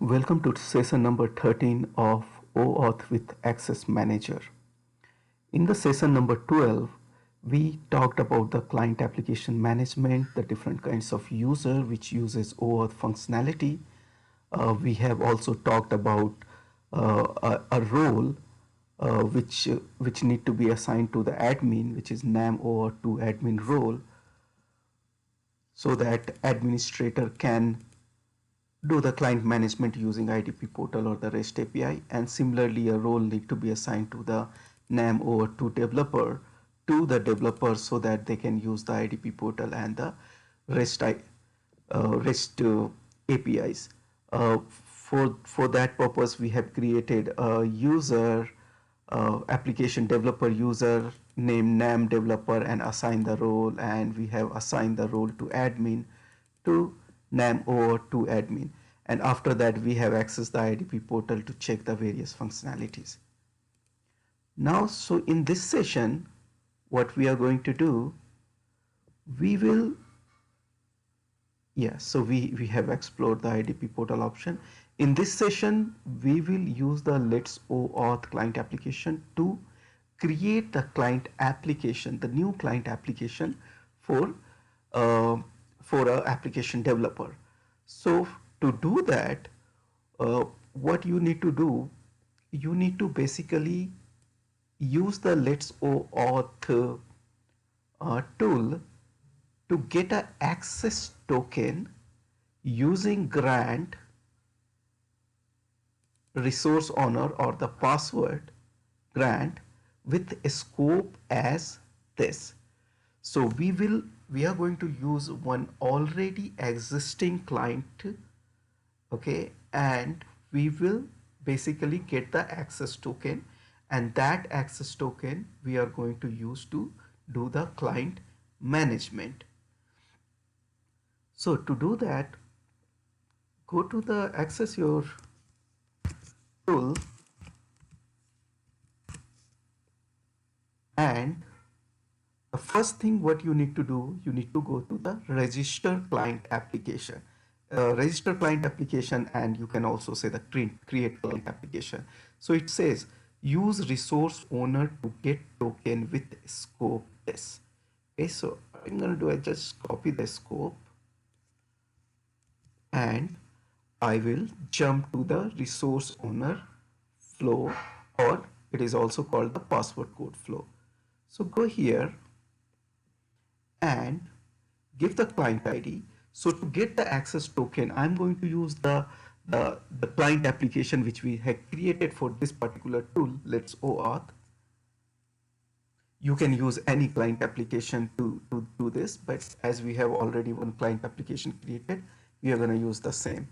Welcome to session number 13 of OAuth with Access Manager. In the session number 12, we talked about the client application management, the different kinds of user which uses OAuth functionality. We have also talked about a role which need to be assigned to the admin, which is NAM OAuth2 admin role, so that administrator can do the client management using IDP portal or the REST API, and similarly a role need to be assigned to the NAM OAuth2 developer to the developer so that they can use the IDP portal and the REST APIs. For that purpose, we have created a user application developer user named NAM developer and assign the role, and we have assigned the role to admin to NAM OAuth2 admin, and after that we have accessed the IDP portal to check the various functionalities. Now, so in this session, what we are going to do, we will, so we have explored the IDP portal option. In this session, we will use the Let's OAuth client application to create the client application, the new client application for a application developer. So to do that, what you need to do, you need to basically use the Let's OAuth tool to get an access token using grant, resource owner, or the password grant with a scope as this. So we are going to use one already existing client, okay, and we will basically get the access token, and that access token we are going to use to do the client management. So to do that, go to the access your tool, and the first thing what you need to do, you need to go to the register client application. Register client application, and you can also say the create client application. So it says use resource owner to get token with scope this. Okay, so I'm going to do, I just copy the scope and I will jump to the resource owner flow, or it is also called the password code flow. So go here and give the client ID. So to get the access token, I'm going to use the client application which we have created for this particular tool, Let's OAuth. You can use any client application to do this, but as we have already one client application created, we are going to use the same.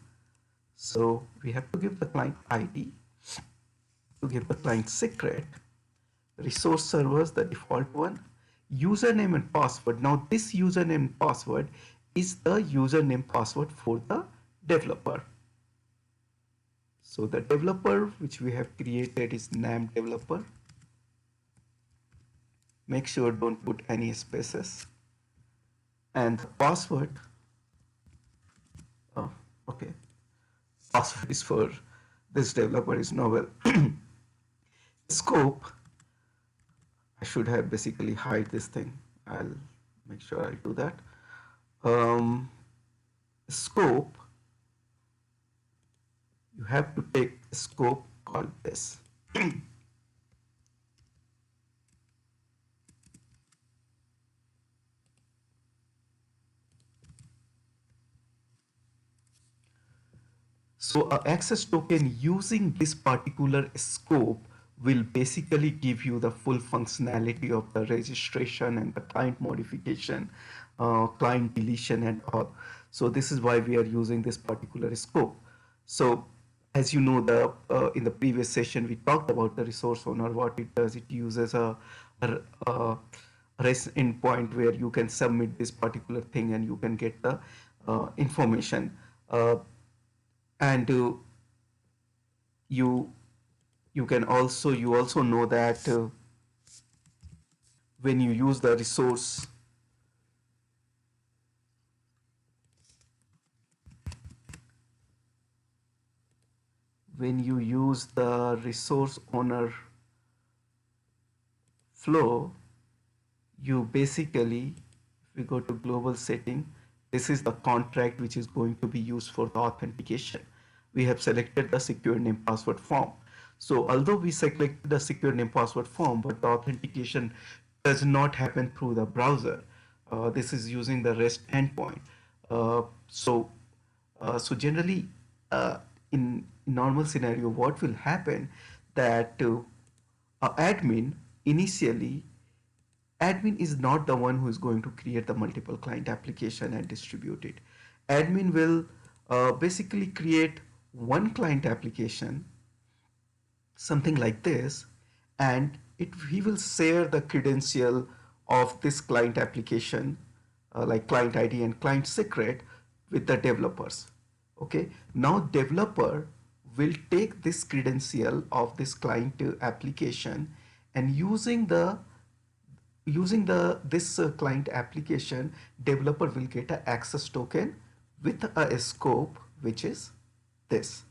So we have to give the client ID, to give the client secret, resource servers, the default one, username and password. Now this username and password is the username password for the developer. So the developer which we have created is NAM developer. Make sure don't put any spaces. And the password, okay, password is for this developer is novel. Scope, I should have basically hide this thing. I'll make sure I do that. Scope, you have to take a scope called this. So an access token using this particular scope will basically give you the full functionality of the registration and the client modification, client deletion and all. So this is why we are using this particular scope. So as you know, in the previous session we talked about the resource owner. What it does, it uses a REST endpoint where you can submit this particular thing and you can get the information. And you also know that when you use the resource, when you use the resource owner flow, you basically, if we go to global setting, this is the contract which is going to be used for the authentication. We have selected the secure name password form. So although we selected the secure name password form, but the authentication does not happen through the browser. This is using the REST endpoint. Uh, so, so generally, in normal scenario, what will happen that admin initially admin is not the one who is going to create the multiple client application and distribute it. Admin will basically create one client application, something like this, and he will share the credential of this client application, like client ID and client secret, with the developers. Okay, now developer will take this credential of this client application, and using this client application, developer will get an access token with a scope which is this.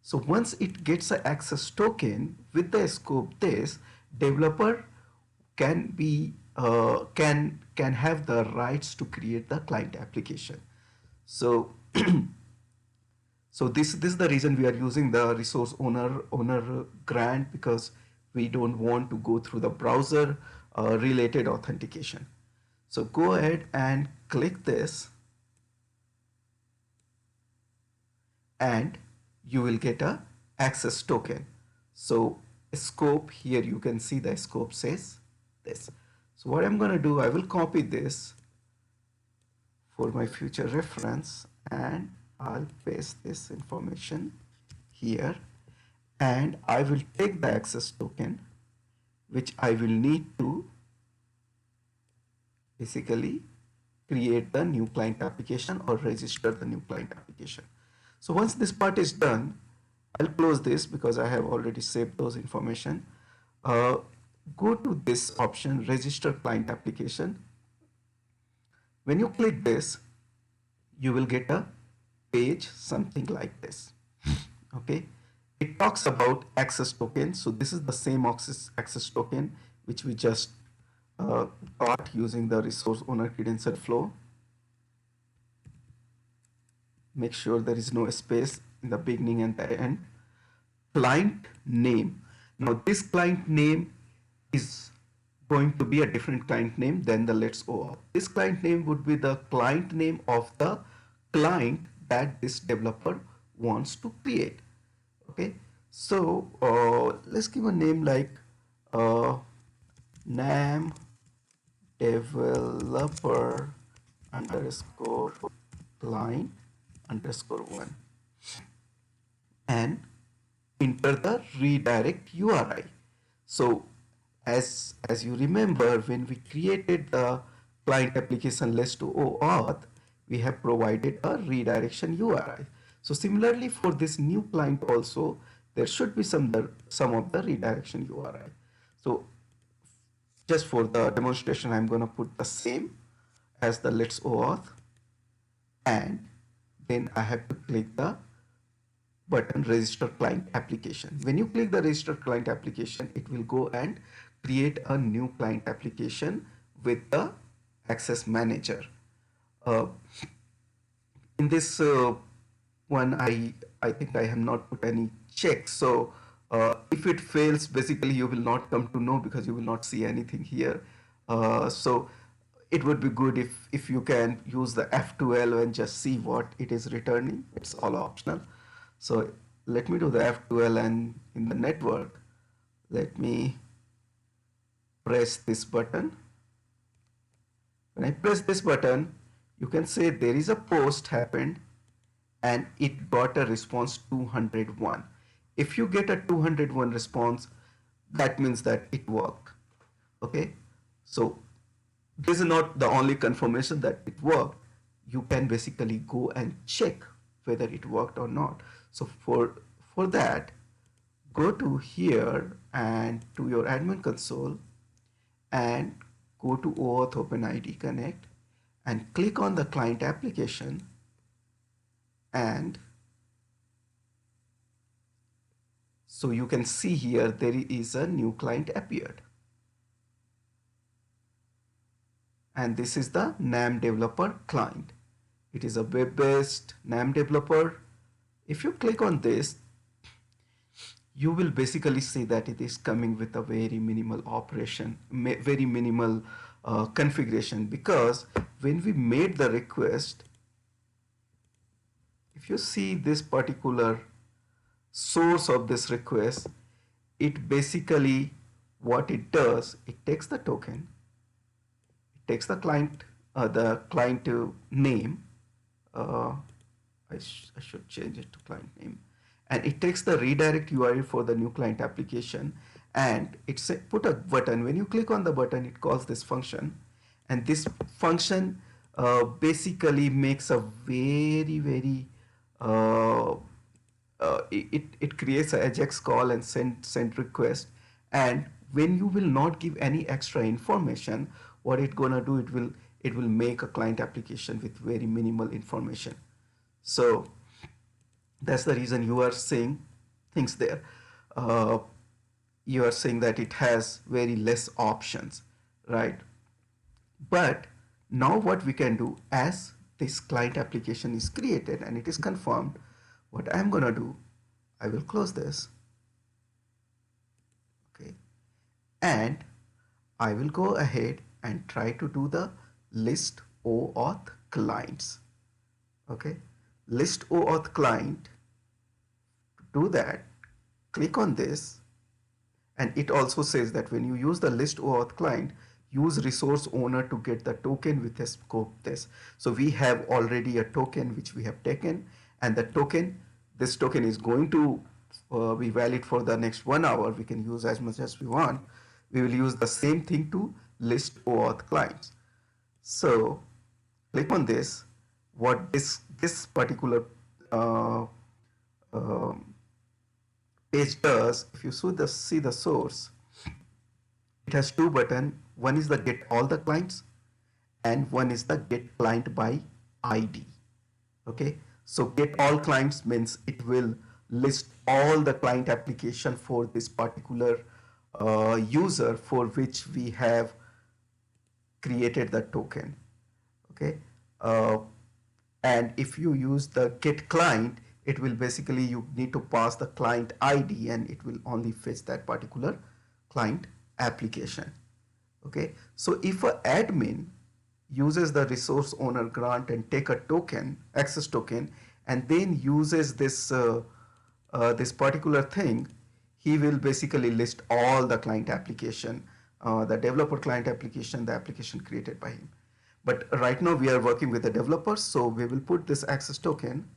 So once it gets an access token with the scope this, developer can have the rights to create the client application. So so this is the reason we are using the resource owner grant, because we don't want to go through the browser related authentication. So go ahead and click this, and you will get a access token. So scope, here you can see the scope says this. So what I'm going to do, I will copy this for my future reference, and I'll paste this information here, and I will take the access token which I will need to basically create the new client application or register the new client application. So once this part is done, I'll close this because I have already saved those information. Go to this option, register client application. When you click this, you will get a page something like this. Okay, it talks about access token. So this is the same access token which we just got using the resource owner credential flow. Make sure there is no space in the beginning and the end. Client name. Now this client name is going to be a different client name than the Let's OAuth. This client name would be the client name of the client that this developer wants to create. Okay, so let's give a name like name developer underscore client underscore one, and enter the redirect URI. So as you remember, when we created the client application list to OAuth, we have provided a redirection URI. So similarly for this new client also, there should be some of the redirection URI. So just for the demonstration, I'm going to put the same as the Let's OAuth, and then I have to click the button register client application. When you click the register client application, it will go and create a new client application with the access manager. In this one, I think I have not put any check. So if it fails, basically you will not come to know because you will not see anything here. So it would be good if you can use the F12 and just see what it is returning. It's all optional. So let me do the F12, and in the network, let me press this button. When I press this button, you can say there is a post happened and it got a response 201. If you get a 201 response, that means that it worked. Okay, so this is not the only confirmation that it worked. You can basically go and check whether it worked or not. So for that, go to here and to your admin console and go to OAuth OpenID Connect and click on the client application, and So you can see here there is a new client appeared, and this is the NAM developer client. It is a web-based NAM developer. If you click on this, you will basically see that it is coming with a very minimal operation, very minimal configuration, because when we made the request, if you see this particular source of this request, it basically, what it does, it takes the token, it takes the client name, uh, I should change it to client name, and it takes the redirect URL for the new client application, and it's put a button. When you click on the button, it calls this function, and this function basically makes a very uh, it creates a AJAX call and send request. And when you will not give any extra information, what it gonna do, it will make a client application with very minimal information. So that's the reason you are seeing things there. uh, you are saying that it has very less options, right? But now what we can do, as this client application is created and it is confirmed, what I'm gonna do, I will close this, okay, and I will go ahead and try to do the list OAuth clients. Okay, list OAuth client. To do that, click on this, and it also says that when you use the list OAuth client, use resource owner to get the token with a scope this. So we have already a token which we have taken, and the token, this token is going to be valid for the next 1 hour. We can use as much as we want. We will use the same thing to list OAuth clients. So click on this. What this particular page does, if you see the source, it has two buttons. One is the get all the clients, and one is the get client by ID. Okay, so get all clients means it will list all the client application for this particular user for which we have created the token. Okay, uh, and if you use the get client, it will basically, you need to pass the client ID and it will only fetch that particular client application. Okay, so if an admin uses the resource owner grant and take a token, access token, and then uses this particular thing, he will basically list all the client application, the developer client application, the application created by him. But right now we are working with the developers, so we will put this access token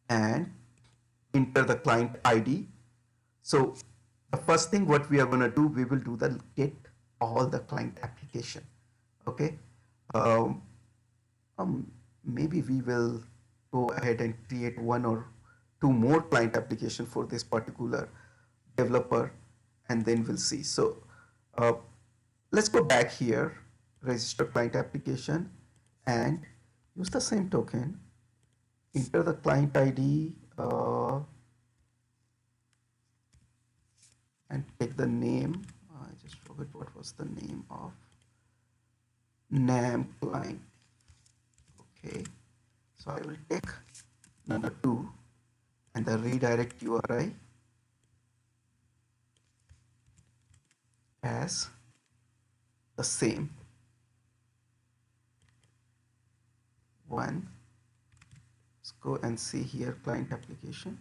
and enter the client ID. So the first thing what we are going to do, we will do the get all the client application. Okay, um, maybe we will go ahead and create one or two more client application for this particular developer, and then we'll see. So let's go back here, register client application, and use the same token, enter the client ID, and take the name. I just forgot what was the name of NAM client. Okay, so I will take number 2 and the redirect URI as the same one. Let's go and see here client application.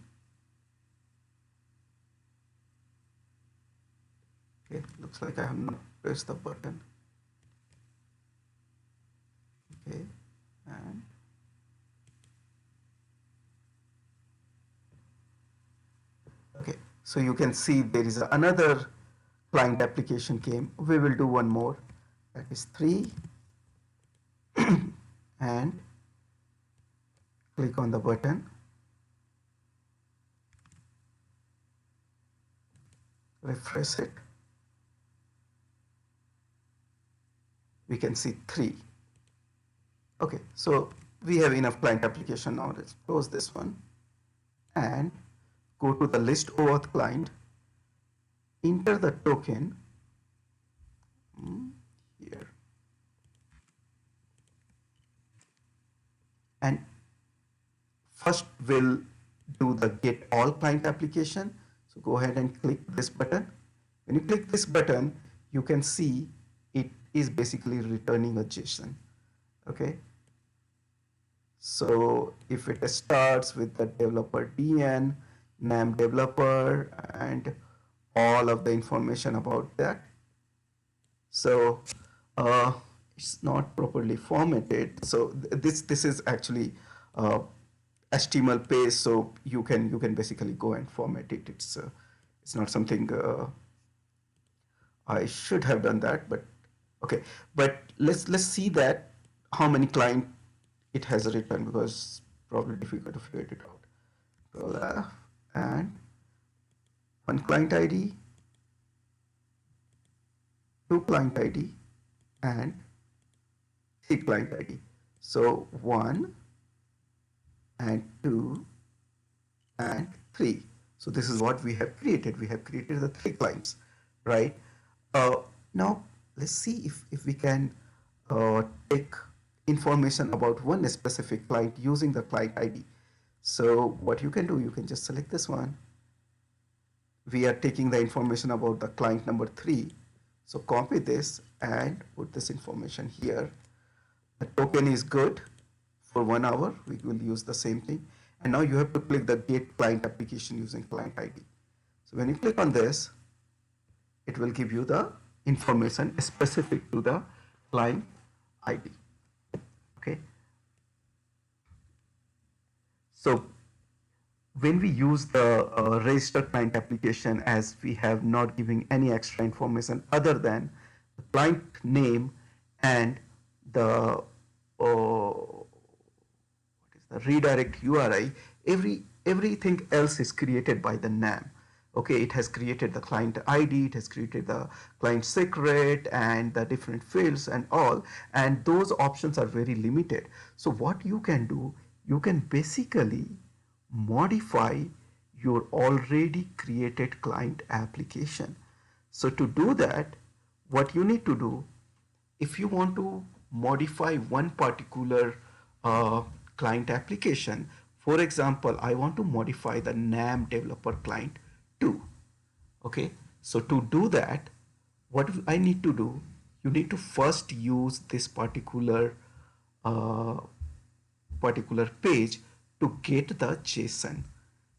Okay, looks like I have not pressed the button. Okay, and okay, so you can see there is another client application came. We will do one more, that is 3, and click on the button, refresh it, we can see 3. Okay, so we have enough client application now. Let's close this one and go to the list OAuth client, enter the token here, and first we'll do the get all client application. So go ahead and click this button. When you click this button, you can see it is basically returning a JSON. Okay. So if it starts with the developer DN, name developer, and all of the information about that. So it's not properly formatted. So this is actually HTML page. So you can basically go and format it. It's not something I should have done that, but okay. But let's see that how many client it has written, because probably difficult to figure it out. So, and one client ID, two client ID, and three client ID. So 1 and 2 and 3. So this is what we have created. We have created the 3 clients, right? Now let's see if we can take information about one specific client using the client ID. So what you can do, you can just select this one. We are taking the information about the client number 3. So copy this and put this information here. The token is good for 1 hour. We will use the same thing. And now you have to click the get client application using client ID. So when you click on this, it will give you the information specific to the client ID. Okay. So when we use the register client application, as we have not giving any extra information other than the client name and the redirect URI, everything else is created by the NAM. Okay, it has created the client ID, it has created the client secret and the different fields and all, and those options are very limited. So what you can do, you can basically modify your already created client application. So to do that, what you need to do, if you want to modify one particular client application, for example, I want to modify the NAM developer client 2. Okay, so to do that, what I need to do, you need to first use this particular page to get the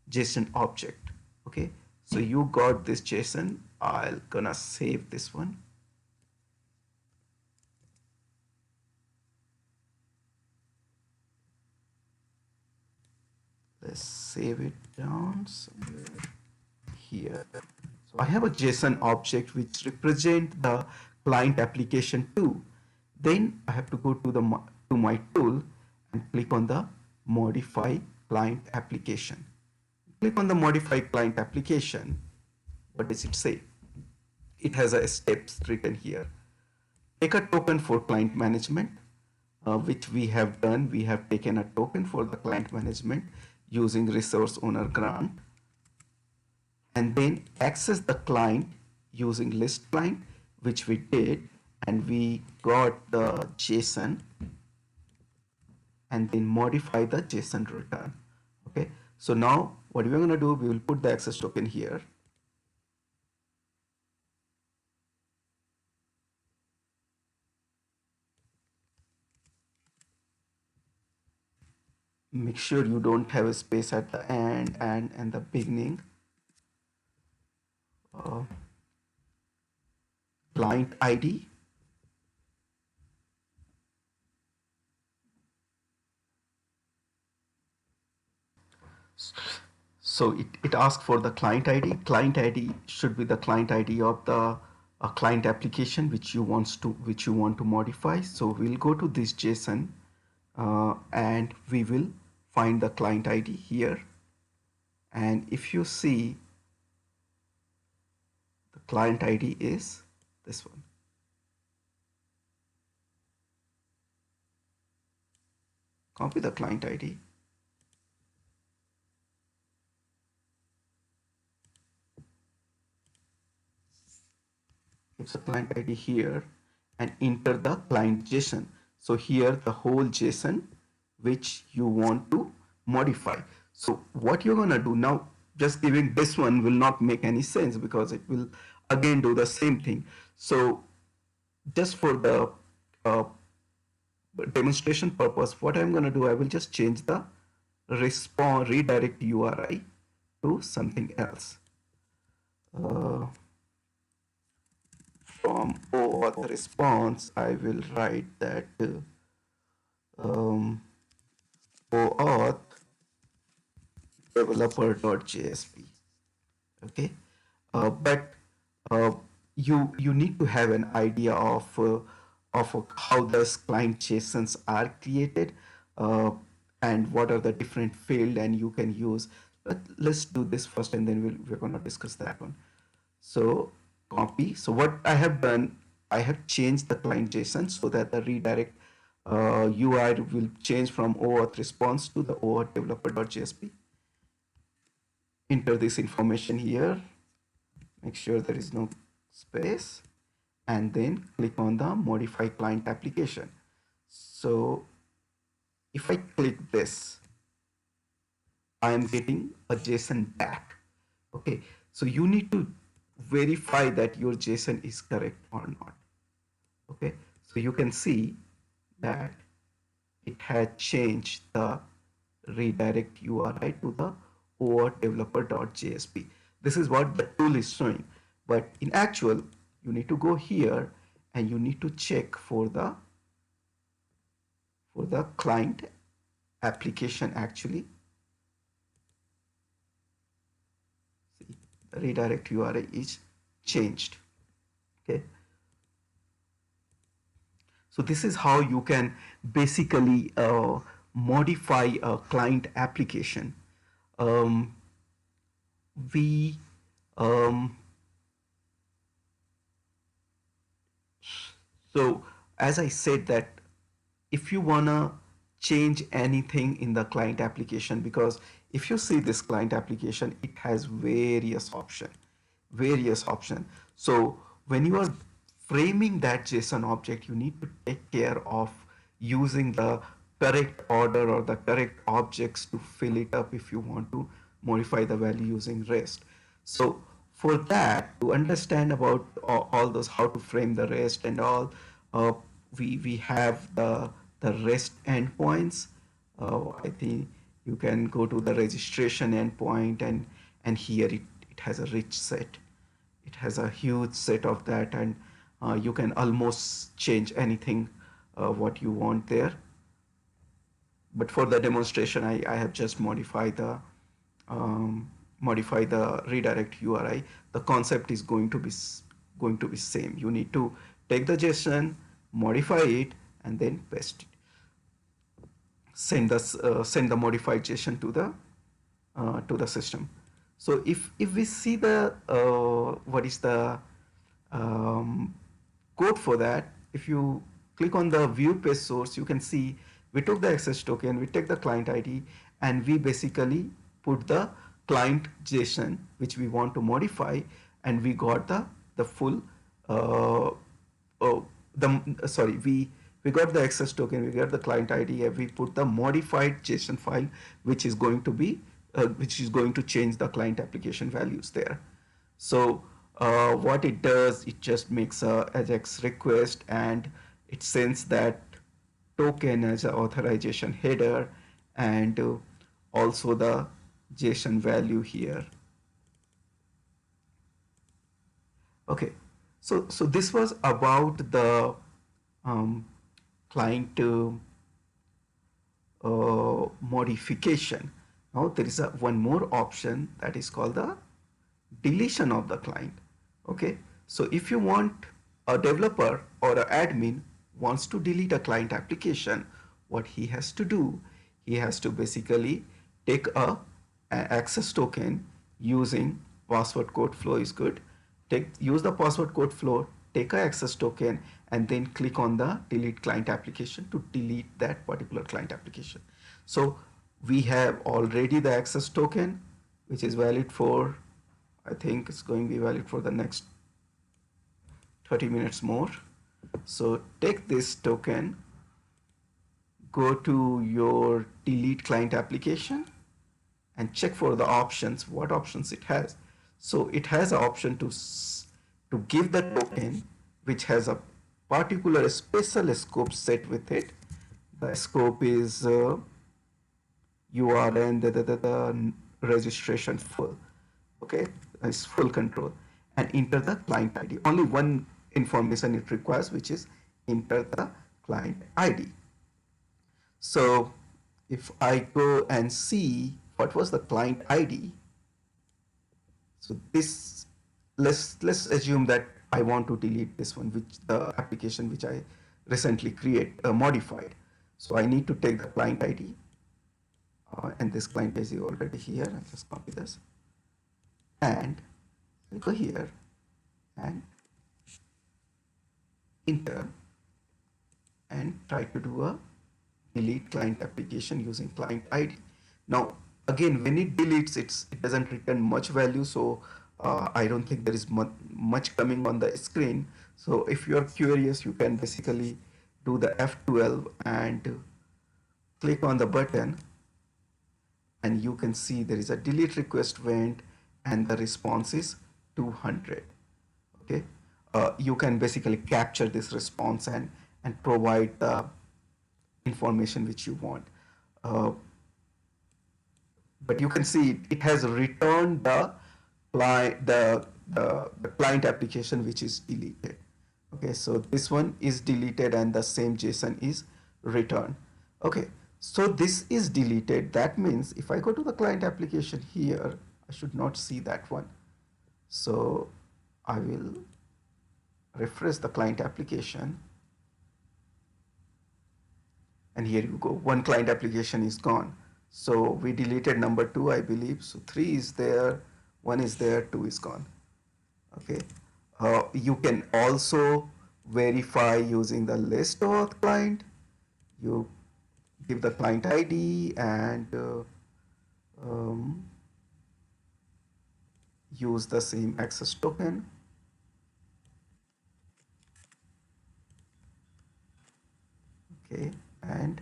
JSON object. Okay, so you got this JSON. I'll gonna save this one. Let's save it down somewhere here. So I have a JSON object which represent the client application 2. Then I have to go to my tool and click on the modify client application. Click on the modify client application. What does it say? It has a steps written here. Take a token for client management, which we have done. We have taken a token for the client management using resource owner grant, and then access the client using list client, which we did, and we got the JSON, and then modify the JSON return. Okay, so now what we're going to do, we will put the access token here. Make sure you don't have a space at the end and the beginning. Client ID. So it asks for the client ID. Client ID should be the client ID of the client application which you want to modify. So we'll go to this JSON and we will find the client ID here. And if you see, the client ID is this one. copy the client ID. It's a client ID here and enter the client JSON. So here the whole JSON which you want to modify. So what you're gonna do now, just giving this one will not make any sense because it will again do the same thing. So just for the uh, demonstration purpose, what I'm gonna do, I will just change the response redirect URI to something else. From OAuth response, I will write that OAuth developer.jsp. Okay, but you need to have an idea of how those client JSONs are created uh, and what are the different field and you can use. But let's do this first and then we're going to discuss that one. So copy. So what I have done, I have changed the client JSON so that the redirect UI will change from OAuth response to the OAuth developer.jsp. Enter this information here. Make sure there is no space and then click on the modify client application. So if I click this, I am getting a JSON back. Okay, so you need to verify that your JSON is correct or not. Okay, so you can see that it had changed the redirect URI to the OAuth developer.jsp. This is what the tool is showing, but in actual you need to go here and you need to check for the client application. Actually, see, the redirect URI is changed. Okay, so this is how you can basically modify a client application. um, we so as I said that if you wanna change anything in the client application, because if you see this client application, it has various option. So when you are framing that JSON object, you need to take care of using the correct order or the correct objects to fill it up if you want to modify the value using REST. So for that, to understand about all those, how to frame the REST and all, we have the REST endpoints. I think you can go to the registration endpoint and here it has a rich set. It has a huge set of that, and you can almost change anything what you want there. But for the demonstration, I have just modified the redirect URI. The concept is going to be same. You need to take the JSON, modify it, and then paste it. Send the modified JSON to the system. So if we see the what is the code for that, if you click on the view page source, you can see we took the access token, we take the client ID, and we basically put the client JSON which we want to modify, and we got the full we got the access token, we got the client ID, and we put the modified JSON file which is going to change the client application values there. So what it does, it just makes a AJAX request and it sends that token as an authorization header and also the JSON value here. Okay, so this was about the client modification. Now there is one more option that is called the deletion of the client. Okay, so if you want a developer or an admin wants to delete a client application, what he has to do, he has to basically take a access token using password code flow is good. Use the password code flow, take a access token and then click on the delete client application to delete that particular client application. So we have already the access token, which is valid for, I think it's going to be valid for the next 30 minutes more. So take this token, go to your delete client application and check for the options, what options it has. So it has an option to give the token which has a particular special scope set with it. The scope is URN, the registration full. Okay, it's full control, and enter the client ID. Only one information it requires, which is enter the client ID. So if I go and see what was the client ID, so this, let's assume that I want to delete this one, which the application which I recently modified. So I need to take the client ID, and this client is already here. I'll just copy this and I'll go here and enter and try to do a delete client application using client ID. Now again, when it deletes, it doesn't return much value, so I don't think there is much coming on the screen. So if you are curious, you can basically do the F12 and click on the button, and you can see there is a delete request went and the response is 200. Okay, you can basically capture this response and provide the information which you want. But you can see it has returned the client application which is deleted. Okay, so this one is deleted and the same JSON is returned. Okay, so this is deleted. That means if I go to the client application here, I should not see that one. So I will refresh the client application, and here you go, one client application is gone. So we deleted number 2, I believe. So 3 is there, 1 is there, 2 is gone. Okay, you can also verify using the list OAuth client. You give the client ID and use the same access token. Okay, and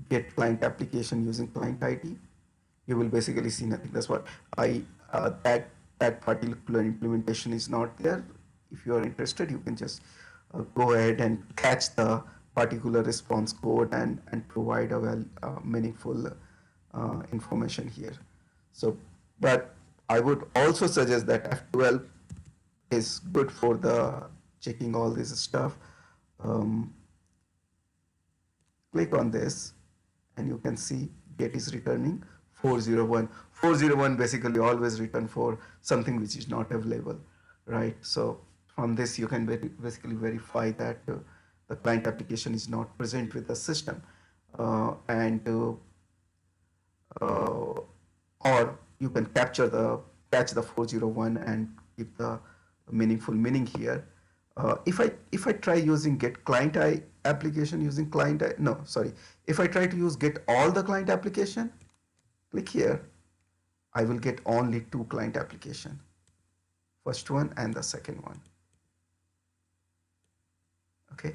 get client application using client ID. You will basically see nothing. That's what that particular implementation is not there. If you are interested, you can just go ahead and catch the particular response code and provide a meaningful information here. So, but I would also suggest that F12 is good for the checking all this stuff. Click on this and you can see get is returning 401. 401 basically always return for something which is not available, right? So from this you can basically verify that the client application is not present with the system, or you can catch the 401 and give the meaningful meaning here. If I try using get client application using client, no, sorry. If I try to use get all the client application, click here, I will get only 2 client application, first one and the second one. Okay.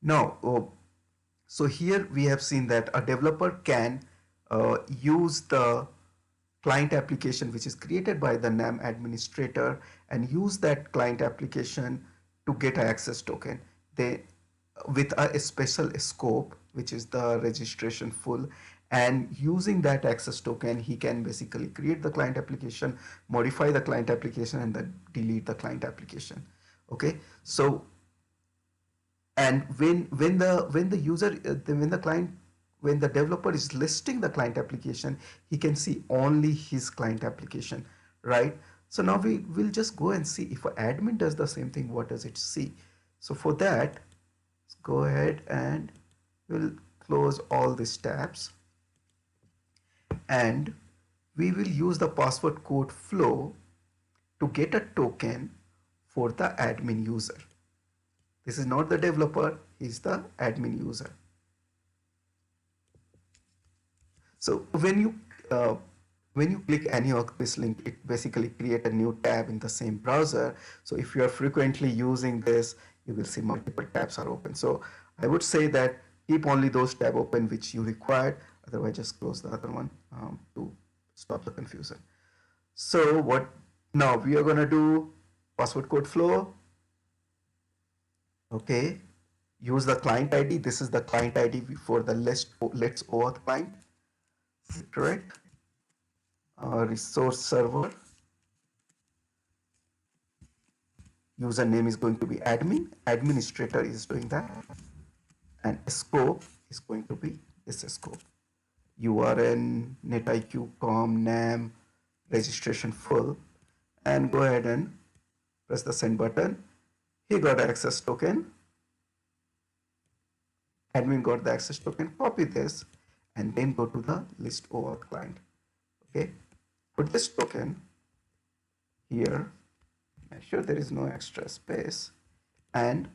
Now, so here we have seen that a developer can use the client application which is created by the NAM administrator and use that client application to get an access token. They with a special scope which is the registration full, and using that access token he can basically create the client application, modify the client application, and then delete the client application. Okay, so and when the developer is listing the client application, he can see only his client application, right? So now we will just go and see if an admin does the same thing, what does it see? So for that, let's go ahead and we'll close all these tabs, and we will use the password code flow to get a token for the admin user. This is not the developer, he's the admin user. So when you click any of this link, it basically create a new tab in the same browser. So if you are frequently using this, you will see multiple tabs are open. So I would say that keep only those tabs open which you required. Otherwise, just close the other one to stop the confusion. So what now we are gonna do password code flow. Okay, use the client ID. This is the client ID for the Let's OAuth client. Is it correct? Resource server. Username is going to be admin. Administrator is doing that. And scope is going to be this scope. URN, NetIQ, com, NAM, registration full. And go ahead and press the send button. He got access token. Admin got the access token. Copy this and then go to the list OAuth client. Okay, put this token here. Make sure there is no extra space and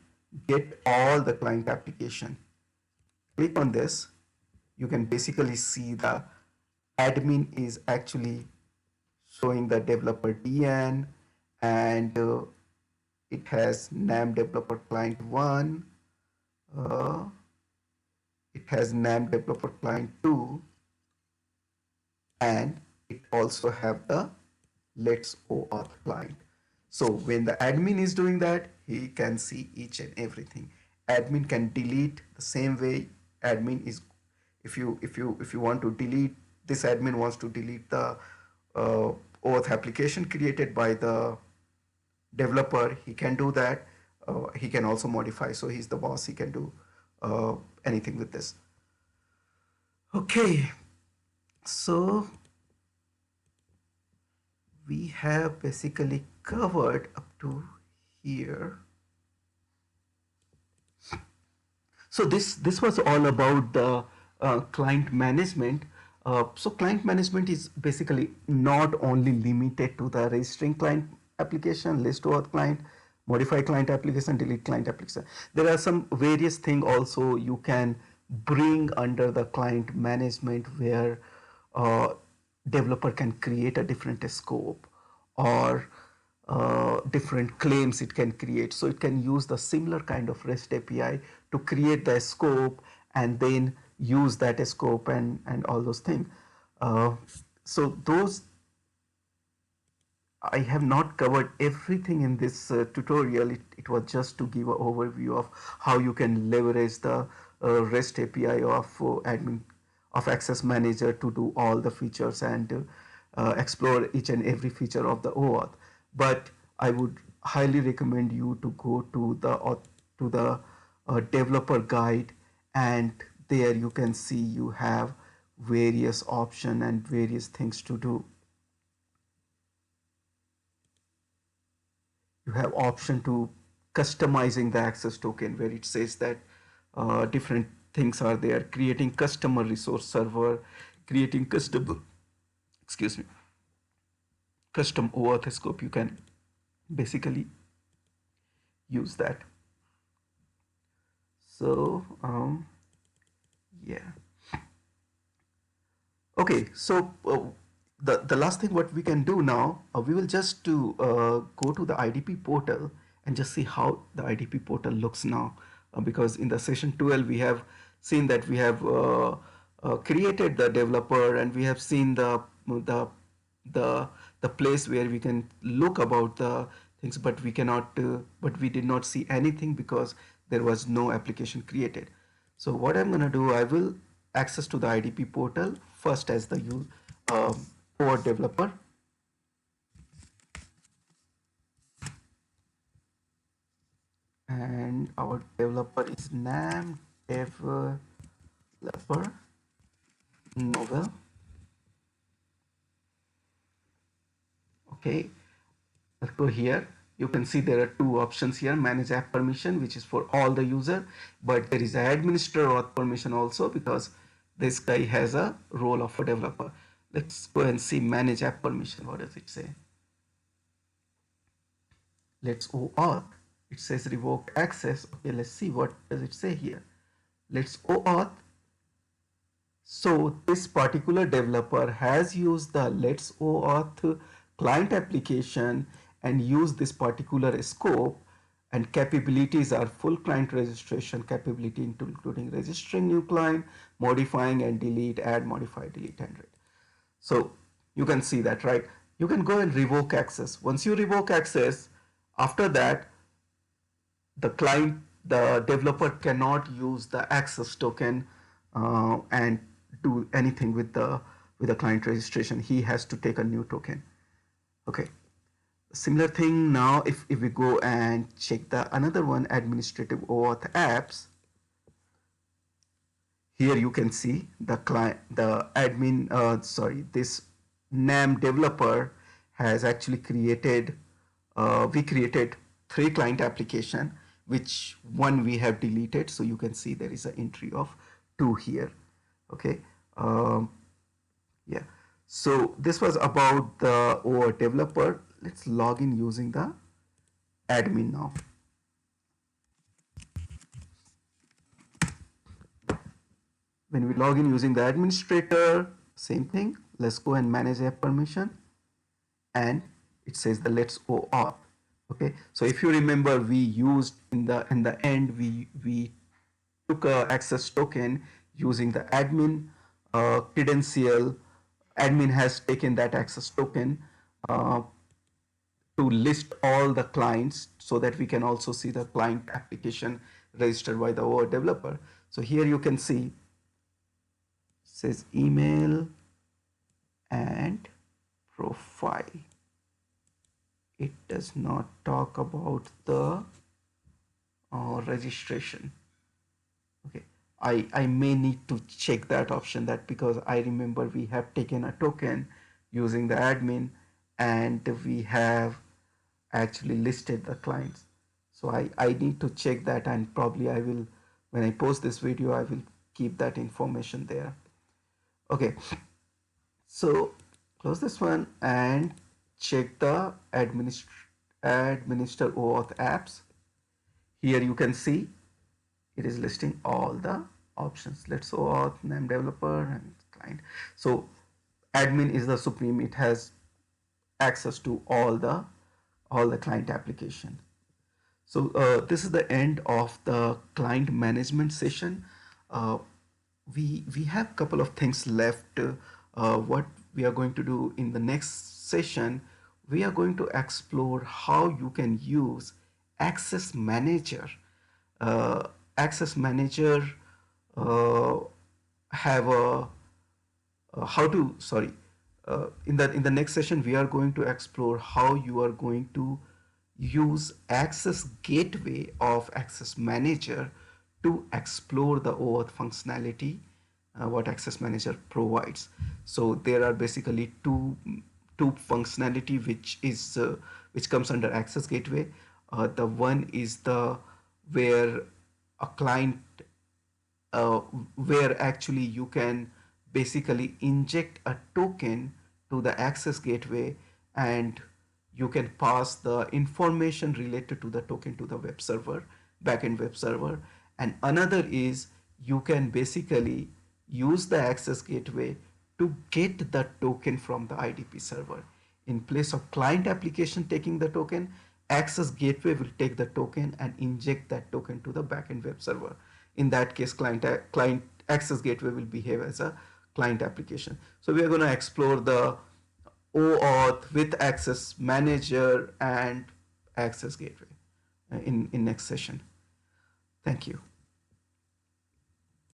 get all the client application. Click on this. You can basically see the admin is actually showing the developer DN, and it has NAM developer client 1. It has NAM developer client 2, and it also have the Let's OAuth client. So when the admin is doing that, he can see each and everything. Admin can delete the same way. Admin is, if you want to delete, this admin wants to delete the OAuth application created by the developer, he can do that. He can also modify. So he's the boss. He can do anything with this. Okay, so we have basically covered up to here. So this was all about the client management. So client management is basically not only limited to the registering client application, list OAuth client, modify client application, delete client application. There are some various things also you can bring under the client management where developer can create a different scope or different claims it can create. So it can use the similar kind of REST API to create the scope and then use that scope and all those things. So those, I have not covered everything in this tutorial. It was just to give an overview of how you can leverage the REST API of admin of Access Manager to do all the features and explore each and every feature of the OAuth. But I would highly recommend you to go to the developer guide, and there you can see you have various options and various things to do. You have option to customizing the access token, where it says that different things are there: creating customer resource server, creating custom OAuth scope. You can basically use that. So yeah, okay, so the last thing what we can do now, we will just go to the IDP portal and just see how the IDP portal looks now, because in the session 12 we have seen that we have created the developer, and we have seen the place where we can look about the things, but we cannot but we did not see anything because there was no application created. So what I'm going to do, I will access to the IDP portal first as the OAuth developer. And our developer is NAM developer novel. Okay, let's go here. You can see there are two options here: manage app permission, which is for all the user, but there is an administrator auth permission also, because this guy has a role of a developer. Let's go and see manage app permission. What does it say? Let's OAuth. it says revoke access. Okay, let's see what does it say here. Let's OAuth. So this particular developer has used the Let's OAuth client application and used this particular scope, and capabilities are full client registration capability including registering new client, modifying and delete, add, modify, delete, and read. So you can see that, right? You can go and revoke access. Once you revoke access, after that, the developer cannot use the access token and do anything with the client registration. He has to take a new token. Okay. Similar thing now, if we go and check the another one, administrative OAuth apps. Here you can see the client, the admin, this NAM developer has actually created, we created 3 client application, which one we have deleted. So you can see there is an entry of 2 here. Okay. Yeah. So this was about the OAuth developer. Let's log in using the admin now. When we log in using the administrator, same thing. Let's go and manage app permission, and it says the let's OAuth. Okay, so if you remember, we used in the end we took a access token using the admin credential. Admin has taken that access token to list all the clients so that we can also see the client application registered by the OAuth developer. So here you can see says email and profile. It does not talk about the registration. Okay, I may need to check that option, that because I remember we have taken a token using the admin and we have actually listed the clients. So I need to check that, and probably I will, when I post this video, I will keep that information there. Okay, so close this one and check the administer OAuth apps. Here you can see it is listing all the options. Let's OAuth, name developer and client. So admin is the supreme, it has access to all the client application. So this is the end of the client management session. We have a couple of things left. What we are going to do in the next session, we are going to explore how you can use Access Manager. Access Manager have a how to sorry in the next session we are going to explore how you are going to use access gateway of Access Manager to explore the OAuth functionality what Access Manager provides. So there are basically two functionality which comes under Access Gateway. The one is the where a client where actually you can basically inject a token to the Access Gateway and you can pass the information related to the token to the web server, backend web server. And another is you can basically use the Access Gateway to get the token from the IDP server. In place of client application taking the token, Access Gateway will take the token and inject that token to the backend web server. In that case, client Access Gateway will behave as a client application. So we are going to explore the OAuth with Access Manager and Access Gateway in next session. Thank you.